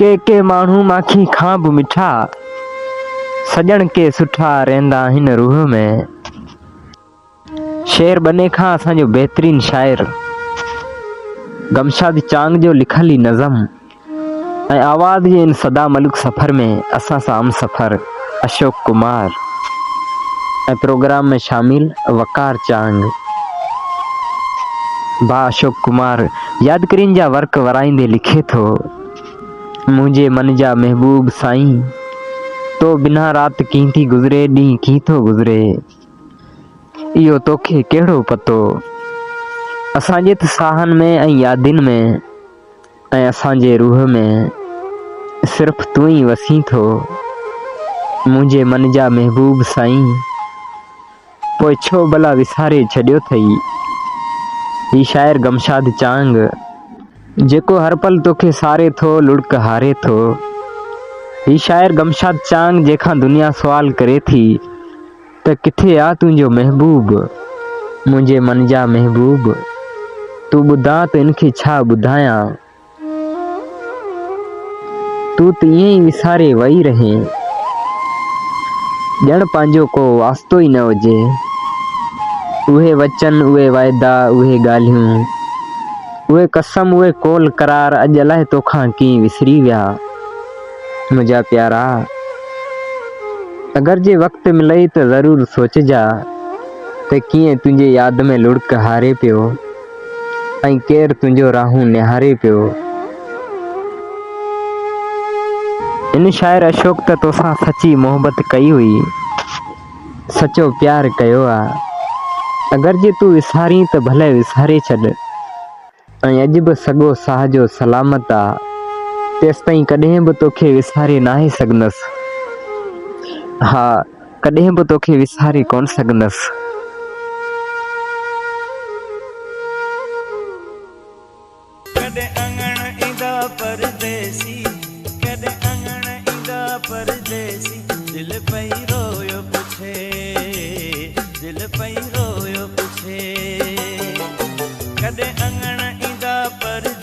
के माण्हू माखी खां बि मिठा, सजण के सुठा रहंदा आहिनि रूह में। शेर बने खां असांजो बहितरीन शाइर गमशाद चांग जो लिखल ही नज़म ऐं आवाज़ जे इन सदा मलिक सफ़र में असां सां हम सफ़र अशोक कुमार ऐं प्रोग्राम में शामिल वकार चांग। बा अशोक कुमार यादगिरियुनि जा वर्क वराईंदे लिखे थो, मुंहिंजे मन जा महबूब साईं, तो बिना रात कीं थी गुज़रे, ॾींहुं कीं थो गुज़रे, इहो तोखे कहिड़ो पतो। असांजे त साहनि में ऐं यादियुनि में ऐं असांजे रूह में सिर्फ़ तूं ई वसी थो, मुंहिंजे मन जा महबूब साईं, पोइ छो भला विसारे छॾियो अथई। ही शाइर गमशाद चांग जेको हर पल तोखे सारे थो, लुढ़क हारे थो। ही शाइर गमशाद चांग जंहिंखां दुनिया सुवाल करे थी त किथे आ तुंहिंजो महबूब, मुंहिंजे मन जा महबूब, तूं ॿुधां त इनखे छा ॿुधायां। तूं त ईअं ई विसारे वई रहीं, ॼण पंहिंजो को वास्तो ई न हुजे। उहे वचन, उहे वाइदा, उहे ॻाल्हियूं, उहे कसम, उहे कोल करार अॼु अलाए तोखां कीअं विसरी विया। मुंहिंजा प्यारा, अगरि जे वक़्तु मिलई त ज़रूरु सोचजा त कीअं तुंहिंजे यादि में लुढ़क हारे पियो ऐं केरु तुंहिंजो राहूं निहारे पियो। इन शाइर अशोक त तोसां सची मोहबत कई हुई, सचो प्यार कयो आहे। अगरि जे तूं विसारी त भले विसारे छॾ ऐं अॼु बि सॻो साह जो सलामत आहे, तेसि ताईं कॾहिं बि तोखे विसारे नाहे सघंदसि। हा, कॾहिं बि तोखे विसारे कोन सघंदसि। कॾहिं अंगण ईंदा परदेसी, कॾहिं अंगण ईंदा परदेसी, दिल पई रोयो पुछे, दिल पई रोयो पुछे। कॾहिं अंगण ईंदा परदेसी।